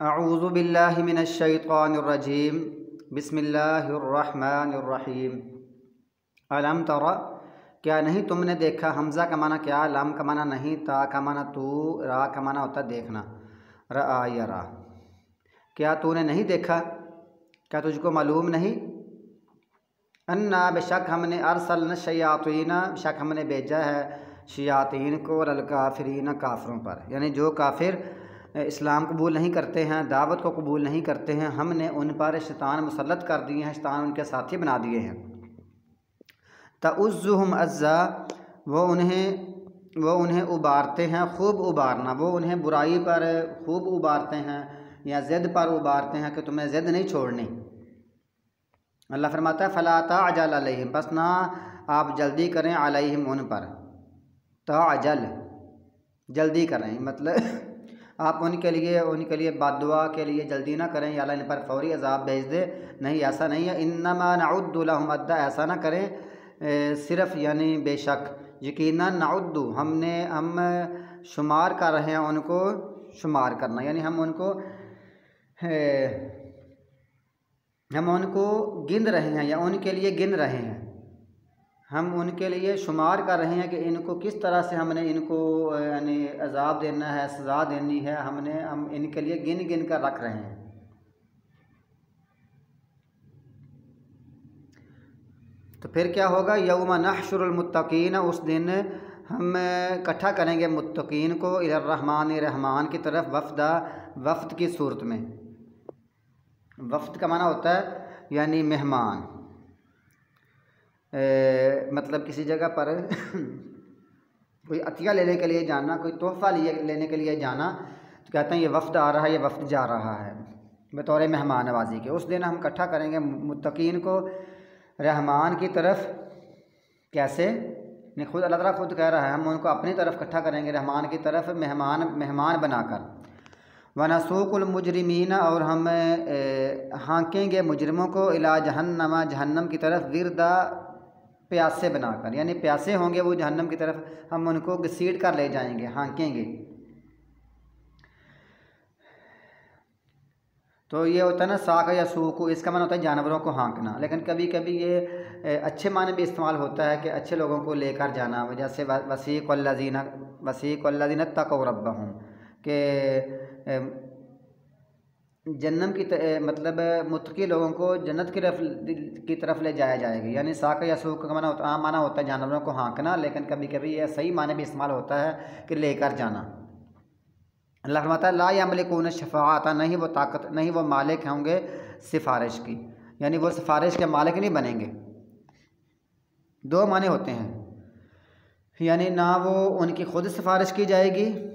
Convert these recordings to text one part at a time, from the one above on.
अऊज़ु बिल्लाहि मिनश्शैतानिर्रजीम बिस्मिल्लाहिर्रहमानिर्रहीम। अलम तरा, क्या नहीं तुमने देखा। हमज़ा का माना क्या, लम का माना नहीं, ता का माना तू, रा का माना होता देखना, रआ यरा। क्या तूने नहीं देखा, क्या तुझको मालूम नहीं। अन्ना बेशक हमने अरसलना शयातीना, बेशक हमने भेजा है शयातीन को, अल काफिरीन काफिरों पर, यानी जो काफिर इस्लाम कबूल नहीं करते हैं, दावत को कबूल नहीं करते हैं, हमने उन पर शैतान मुसल्लत कर दिए हैं, शैतान उनके साथी बना दिए हैं। तउज़्ज़ुहुम अज़्ज़ा, वो उन्हें उबारते हैं, खूब उबारना, वो उन्हें बुराई पर खूब उबारते हैं या ज़िद पर उबारते हैं कि तुम्हें ज़िद नहीं छोड़नी। अल्लाह फरमाता है फ़ला ताअजल अलैहिम, बस ना आप जल्दी करें, अलैहिम उन पर, ताअजल जल्दी करें, मतलब आप उनके लिए बद्दुआ के लिए जल्दी ना करें या अल्लाह इन पर फौरी अजाब भेज दे, नहीं ऐसा नहीं है। इन्नमा नउद्दु लहुम अद्दा, ऐसा ना करें सिर्फ़, यानी बेशक, यकीनन, नउद्दु हम शुमार कर रहे हैं उनको, शुमार करना यानी हम उनको गिन रहे हैं या उनके लिए गिन रहे हैं, हम उनके लिए शुमार कर रहे हैं कि इनको किस तरह से हमने इनको यानी अजाब देना है, सज़ा देनी है, हम इनके लिए गिन गिन कर रख रहे हैं। तो फिर क्या होगा, यौम नहशुरुल मुत्तकीन, उस दिन हम इकट्ठा करेंगे मुत्तकीन को, इलर रहमान, रहमान की तरफ, वफ़दा, वफ़द की सूरत में। वफ़द का माना होता है यानी मेहमान, मतलब किसी जगह पर कोई अतिया लेने के लिए जाना, कोई तोहफ़ा लेने के लिए जाना, तो कहते हैं ये वफ़द आ रहा है, ये वफ़द जा रहा है बतौर मेहमान नवाजी के। उस दिन हम इकट्ठा करेंगे मुत्तकीन को रहमान की तरफ। कैसे, नहीं, खुद अल्लाह ताला खुद कह रहा है, हम उनको अपनी तरफ इकट्ठा करेंगे रहमान की तरफ, मेहमान बनाकर। वनसूकुल मुजरिमीन, और हम हाँकेंगे मुजरिमों को, इला जहन्नमा, जहन्नम की तरफ, विरदा, प्यासे बनाकर, यानी प्यासे होंगे वो जहन्नम की तरफ, हम उनको घसीट कर ले जाएंगे, हाँकेंगे। तो ये होता है ना साक या सूकु, इसका माना होता है जानवरों को हाँकना, लेकिन कभी कभी ये अच्छे माने भी इस्तेमाल होता है कि अच्छे लोगों को लेकर जाना, जैसे वसीक़ुल्लज़ीना तक़व रब्बहुम, के जन्नम की मतलब मुत्तकी लोगों को जन्नत की तरफ ले जाया जाएगा। यानी साक या सूक का माना होता है जानवरों को हाँकना, लेकिन कभी कभी यह सही माने भी इस्तेमाल होता है कि लेकर जाना। अल्लाह फरमाता है ला यमलिकून शफ़ाअत, नहीं वो ताकत, नहीं वो मालिक होंगे सिफारिश की, यानी वो सिफारिश के मालिक नहीं बनेंगे। दो माने होते हैं, यानी ना वो उनकी खुद सिफारिश की जाएगी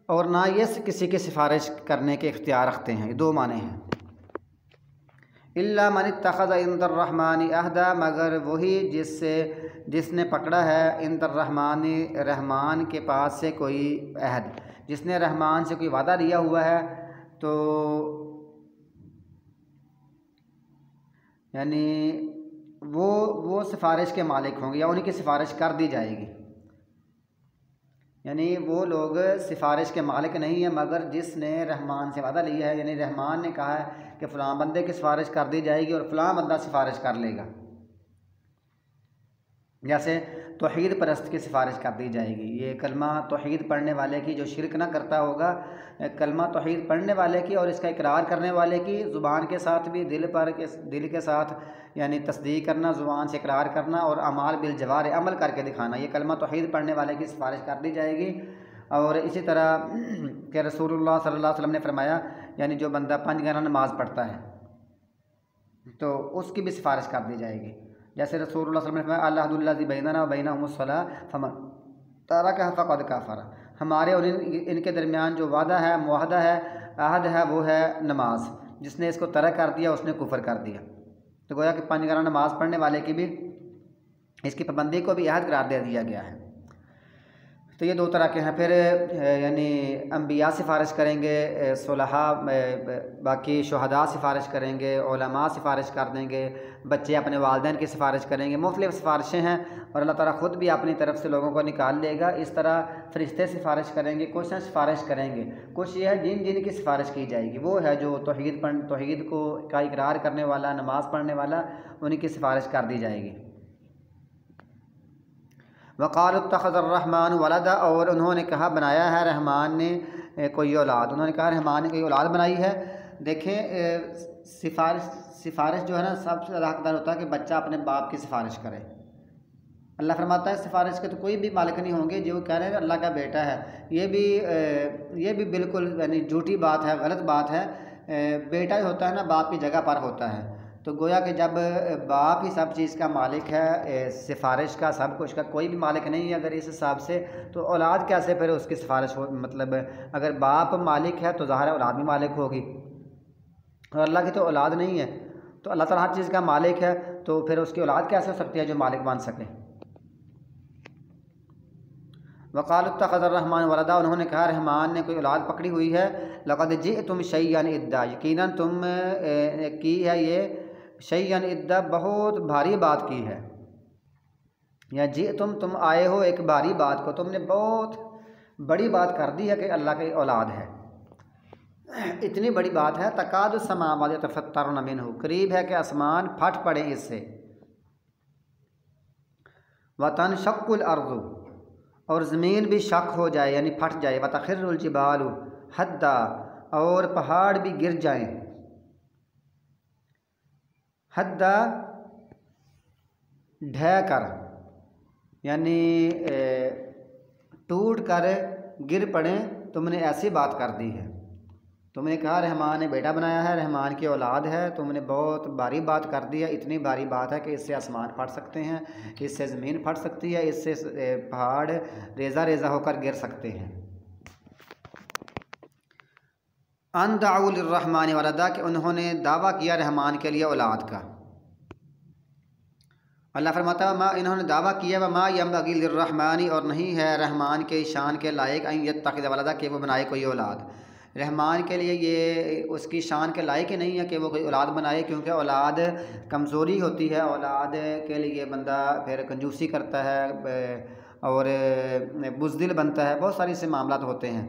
और ना ये किसी की सिफारिश करने के इख्तियार रखते हैं, ये दो माने हैं। इल्ला मन इत्तख़ज़ इंदर रहमानी अहदा, मगर वही जिसने पकड़ा है इंदर रहमानी, रहमान के पास से कोई अहद, जिसने रहमान से कोई वादा लिया हुआ है, तो यानी वो सिफारिश के मालिक होंगे या उनकी सिफारिश कर दी जाएगी। यानी वो लोग सिफारिश के मालिक नहीं है, मगर जिसने रहमान से वादा लिया है, यानी रहमान ने कहा है कि फ़लाँ बंदे की सिफारिश कर दी जाएगी और फ़लाँ बंदा सिफारिश कर लेगा। जैसे तौहीद परस्त की सिफारिश कर दी जाएगी, ये कलमा तौहीद पढ़ने वाले की, जो शिरक ना करता होगा, कलमा तौहीद पढ़ने वाले की और इसका इकरार करने वाले की, ज़ुबान के साथ भी, दिल के साथ यानी तस्दीक करना, ज़ुबान से इकरार करना, और अमाल बिल जवार, अमल करके दिखाना, ये कलमा तौहीद पढ़ने वाले की सिफारिश कर दी जाएगी। और इसी तरह कि रसूलुल्लाह सल्लल्लाहु अलैहि वसल्लम ने फरमाया, यानी जो बंदा 5 गना नमाज़ पढ़ता है तो उसकी भी सिफारिश कर दी जाएगी। जैसे रसूलुल्लाह सल्लल्लाहु अलैहि वसल्लम ने फरमाया अल्लाहुल्लज़ी बैनना व बैनहुम अस्सलाह फमन तरकहा फ़क़द कफ़र, हमारे और इनके दरमियान जो वादा है, मुआहदा है, अहद है, वो है नमाज, जिसने इसको तरक कर दिया उसने कुफ़र कर दिया। तो गोया कि 5 गना नमाज़ पढ़ने वाले की भी, इसकी पाबंदी को भी अहद करार दे दिया गया है। तो ये दो तरह के हैं। फिर यानी अम्बिया सिफारिश करेंगे, सुलहा बाकी शुहदा सिफारिश करेंगे, उलमा सिफारिश कर देंगे, बच्चे अपने वालिदैन की सिफारिश करेंगे। मुख्तलिफ़ सिफारिशें हैं और अल्लाह ताला ख़ुद भी अपनी तरफ से लोगों को निकाल लेगा। इस तरह फ़रिश्ते सिफारिश करेंगे, कुछ सिफारिश करेंगे, कुछ ये है जिन जिन की सिफारिश की जाएगी वो है जो तौहीद को का इकरार करने वाला, नमाज़ पढ़ने वाला, उन्हीं की सिफारिश कर दी जाएगी। वक़ाल इत्तख़ज़र-रहमान वलदा, और उन्होंने कहा बनाया है रहमान ने कोई औलाद। उन्होंने कहा रहमान ने कोई औलाद बनाई है। देखें सिफारिश जो है ना, सबसे ज़्यादा हक़दार होता है कि बच्चा अपने बाप की सिफारिश करे। अल्लाह फरमाता है सिफारिश के तो कोई भी मालिक नहीं होंगे जो कह रहे हैं अल्लाह का बेटा है। ये भी बिल्कुल यानी झूठी बात है, गलत बात है। बेटा ही होता है ना, बाप की जगह पर होता है। तो गोया कि जब बाप ही सब चीज़ का मालिक है, सिफारिश का, सब कुछ का, कोई भी मालिक नहीं है अगर इस हिसाब से, तो औलाद कैसे फिर उसकी सिफारिश हो? मतलब अगर बाप मालिक है तो ज़ाहिर है औलाद भी मालिक होगी, और अल्लाह की तो औलाद नहीं है। तो अल्लाह ताला हर चीज़ का मालिक है, तो फिर उसकी औलाद कैसे हो सकती है जो मालिक बन सके? वक़ाल इत्तख़ज़र-रहमान वलदा, उन्होंने कहा रहमान ने कोई औलाद पकड़ी हुई है। लक़द जिअतुम शैअन इद्दा, यकीनन तुम की है ये शैअन इद्दा, बहुत भारी बात की है। या तुम आए हो एक भारी बात को, तुमने बहुत बड़ी बात कर दी है कि अल्लाह की औलाद है। इतनी बड़ी बात है, तकादु समावात यतफ़त्तरन मिन्हु, करीब है कि आसमान फट पड़े इससे। व तनशक्कुल अर्ज़ु, और ज़मीन भी शक हो जाए यानी फट जाए। व तख़िर्रुल जिबालु हद्दा, और पहाड़ भी गिर जाएं। हद्दा ढह कर, यानी टूट कर गिर पड़े। तुमने ऐसी बात कर दी है। तुमने कहा रहमान ने बेटा बनाया है, रहमान की औलाद है, तुमने बहुत भारी बात कर दी है। इतनी भारी बात है कि इससे आसमान फट सकते हैं, इससे ज़मीन फट सकती है, इससे पहाड़ रेज़ा रेज़ा होकर गिर सकते हैं। अन दअू लिर्रहमान वलदा, कि उन्होंने दावा किया रहमान के लिए औलाद का। अल्लाह फरमाता है माँ, इन्होंने दावा किया व माँ यंबग़ी लिर्रहमानी, और नहीं है रहमान के शान के लायक अन यत्तख़िज़ वलदा, कि वो बनाए कोई औलाद। रहमान के लिए ये उसकी शान के लायक ही नहीं है कि वो कोई औलाद बनाए, क्योंकि औलाद कमज़ोरी होती है। औलाद के लिए बंदा फिर कंजूसी करता है और बुज़दिल बनता है, बहुत सारे इससे मामलात होते हैं।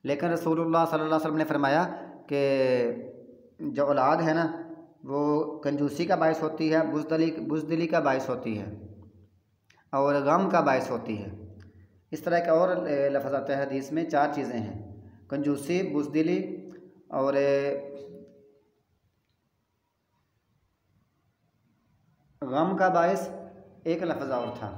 लेकिन रसूलुल्लाह सल्लल्लाहु अलैहि वसल्लम ने फरमाया कि जो औलाद है ना, वो कंजूसी का बायस होती है, बुज़दिली का बायस होती है, और गम का बायस होती है। इस तरह के और लफ्ज़ आते हैं हदीस में, 4 चीज़ें हैं, कंजूसी, बुज़दिली और गम का बायस, एक लफ्ज़ और था।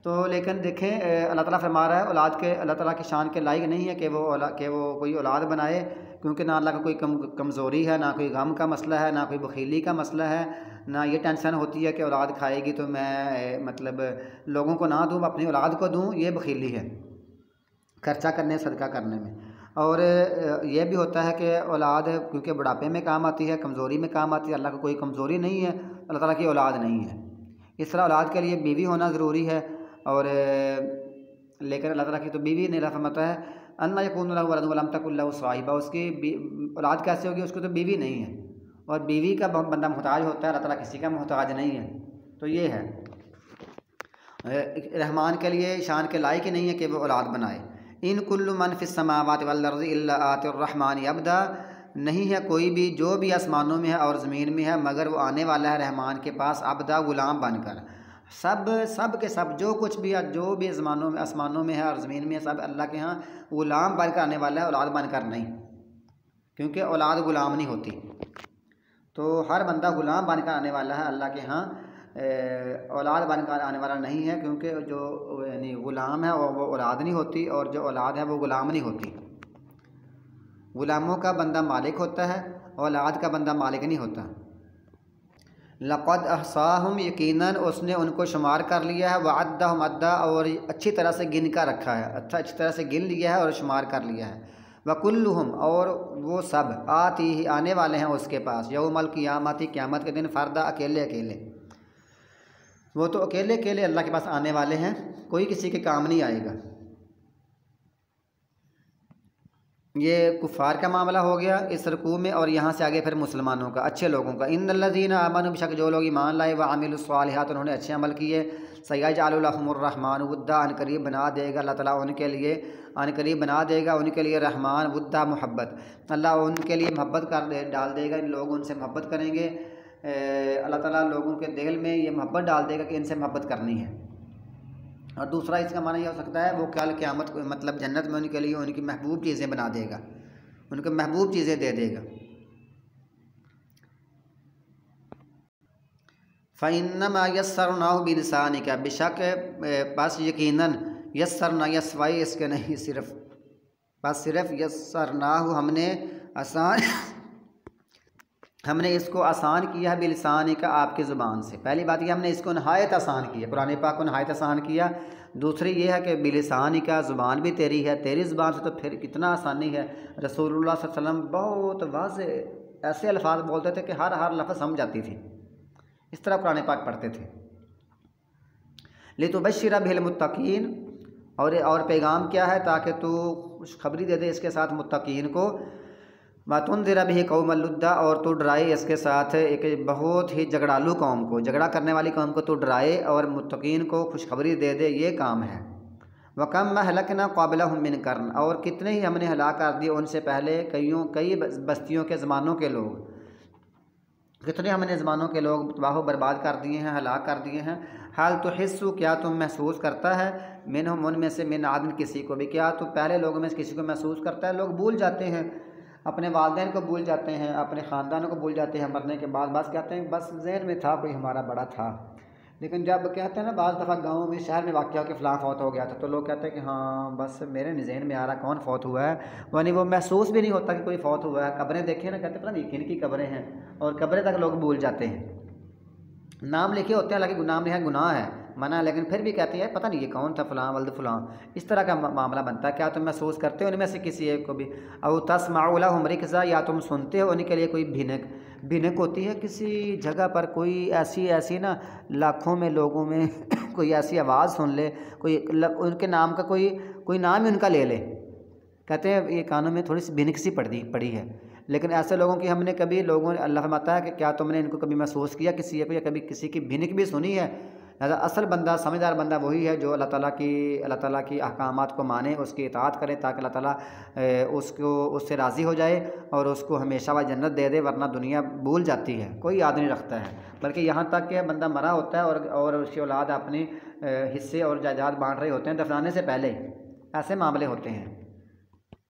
तो लेकिन देखें अल्लाह ताला फरमा रहा है औलाद के, अल्लाह ताला की शान के लायक नहीं है कि वो कोई औलाद बनाए, क्योंकि ना अल्लाह का कोई कमज़ोरी है, ना कोई गम का मसला है, ना कोई बखीली का मसला है, ना ये टेंशन होती है कि औलाद खाएगी तो मैं मतलब लोगों को ना दूँ, अपनी औलाद को दूँ, ये बखीली है खर्चा करने, सदका करने में। और ये भी होता है कि औलाद क्योंकि बुढ़ापे में काम आती है, कमज़ोरी में काम आती है। अल्लाह को कोई कमज़ोरी नहीं है, अल्लाह ताला की औलाद नहीं है। इस तरह औलाद के लिए बीवी होना ज़रूरी है, और लेकिन अल्लाह ताला की तो बीवी नहीं फरमाता है अन्ना यकूनु लहु वलदun वलम तकुल लहु साहिबा, उसकी औलाद कैसे होगी, उसको तो बीवी नहीं है, और बीवी का बंदा मोहताज होता है, अल्लाह ताला किसी का मोहताज नहीं है। तो ये है रहमान के लिए शान के लायक ही नहीं है कि वो औलाद बनाए। इन कुल्लु मन फिस समावाति वल अर्ज़ि इल्ला आतिर्रहमान अब्दा, नहीं है कोई भी जो भी आसमानों में है और ज़मीन में है मगर वो आने वाला है रहमान के पास अब्दा, ग़ुलाम बनकर। सब के सब जो कुछ भी है, जो भी आसमानों में है और ज़मीन में है, सब अल्लाह के यहाँ ग़ुलाम बनकर आने वाला है, औलाद बनकर नहीं, क्योंकि औलाद ग़ुलाम नहीं होती। तो हर बंदा ग़ुलाम बनकर आने वाला है, अल्लाह के यहाँ औलाद बनकर आने वाला नहीं है, क्योंकि जो यानी ग़ुलाम है वो औलाद नहीं होती, और जो औलाद है वो ग़ुलाम नहीं होती। ग़ुलामों का बंदा मालिक होता है, औलाद का बंदा मालिक नहीं होता। लक़द अहसाहुम, यकीनन उसने उनको शुमार कर लिया है, वअद्दहुम अद्दा, और अच्छी तरह से गिन कर रखा है, अच्छी तरह से गिन लिया है और शुमार कर लिया है। वकुल्लुहुम, और वो सब आती ही आने वाले हैं उसके पास, यौमल क़ियामती, क़यामत के दिन, फ़र्दा, अकेले अकेले। वो तो अकेले अकेले अल्लाह के पास आने वाले हैं, कोई किसी के काम नहीं आएगा। ये कुफ़ार का मामला हो गया इस रकू में। और यहाँ से आगे फिर मुसलमानों का, अच्छे लोगों का। इन्नल्लज़ीना आमनू, बेशक जो लोग ईमान लाए, व अमिलुस्सालिहात, उन्होंने अच्छे अमल किए, सयजअलु लहुमुर्रहमान वुद्दा, अनकरीब बना देगा अल्लाह ताला उनके लिए, अनकरीब बना देगा उनके लिए रहमान वुद्दा, मोहब्बत। अल्लाह उनके लिए मोहब्बत डाल देगा, इन लोग उनसे मोहब्बत करेंगे। अल्लाह ताला लोगों के दिल में ये मोहब्बत डाल देगा कि इनसे मोहब्बत करनी है। और दूसरा इसका माना यह हो सकता है वो कल क़यामत मतलब जन्नत में उनके लिए उनकी महबूब चीज़ें बना देगा, उनको महबूब चीज़ें दे देगा। फ़इन्नमा यस्सरनाहु बिलिसानिका, बेशक बस यकीनन यस्सरना, यस्वाई इसके नहीं, सिर्फ यस्सरनाहु, हमने आसान हमने इसको आसान किया है, बिलिसानी का, आपकी ज़ुबान से। पहली बात यह हमने इसको नहायत आसान किया, कुरान पाक को नहायत आसान किया। दूसरी ये है कि बिलिसानी का, ज़ुबान भी तेरी है, तेरी ज़ुबान से तो फिर कितना आसानी है। रसूलुल्लाह सल्लल्लाहु अलैहि वसल्लम बहुत वाज़ेह ऐसे अल्फाज बोलते थे कि हर लफ्ज़ समझ जाती थी, इस तरह कुरान पाक पढ़ते थे। लितुबश्शिरा बिल मुत्तकीन, और पैगाम क्या है, ताकि तू खुशखबरी दे दे इसके साथ मुत्तकीन को। वातुनज़िरा बिही कौमल लुद्दा, और तो डराए इसके साथ एक बहुत ही झगड़ालू कौम को, झगड़ा करने वाली कौम को तो डराए, और मुत्तकीन को खुशखबरी दे दे, ये काम है। वकम महलकना क़ाबिलहुम मिन कर्न, और कितने ही हमने हलाक कर दिए उनसे पहले कई बस्तियों के ज़मानों के लोग, कितने हमने ज़मानों के लोग तबाह बर्बाद कर दिए हैं, हलाक कर दिए हैं। हाल तो हिस्सु, क्या तुम महसूस करता है, मिनहुम उनमें से, मिन आदन किसी को भी, क्या तो पहले लोगों में से किसी को महसूस करता है। लोग भूल जाते हैं, अपने वालिदैन को भूल जाते हैं, अपने ख़ानदानों को भूल जाते हैं मरने के बाद। बस कहते हैं बस जहन में था कोई हमारा बड़ा था, लेकिन जब कहते हैं ना बाज़ दफ़ा गाँव में शहर में वाक़या हो कि फ़लाँ फौत हो गया था, तो लोग कहते हैं कि हाँ बस मेरे जहन में आ रहा कौन फौत हुआ है, यानी वो महसूस भी नहीं होता कि कोई फौत हुआ है। कब्रें देखें ना, कहते हैं पता नहीं किन की कब्रें हैं, और कब्रें तक लोग भूल जाते हैं। नाम लिखे होते हैं, हालांकि नाम लिखा गुनाह है, मना, लेकिन फिर भी कहती है पता नहीं ये कौन था, फ़लाँ वल्द फ़लाँ। इस तरह का मामला बनता है। क्या तुम महसूस करते हो उनमें से किसी एक को भी? औ तस्माउ लहुम रिक्ज़ा, या तुम सुनते हो उनके लिए कोई भिनक होती है किसी जगह पर, कोई ऐसी ना लाखों में लोगों में कोई ऐसी आवाज़ सुन ले, कोई उनके नाम का कोई नाम ही उनका ले ले, कहते हैं ये कानों में थोड़ी सी भिनक सी पड़ी है। लेकिन ऐसे लोगों की हमने कभी, लोगों ने, अल्लाह फरमाता है कि क्या तुमने इनको कभी महसूस किया किसी को, या कभी किसी की भिनक भी सुनी है? लिहाजा असल बंदा, समझदार बंदा वही है जो अल्लाह ताला की अहकामात को माने, उसकी इताअत करे, ताकि अल्लाह ताला उससे राज़ी हो जाए और उसको हमेशा वह जन्नत दे दे। वरना दुनिया भूल जाती है, कोई याद नहीं रखता है, बल्कि यहाँ तक कि बंदा मरा होता है और उसकी औलाद अपने हिस्से और जायदाद बांट रहे होते हैं दफनाने से पहले, ऐसे मामले होते हैं।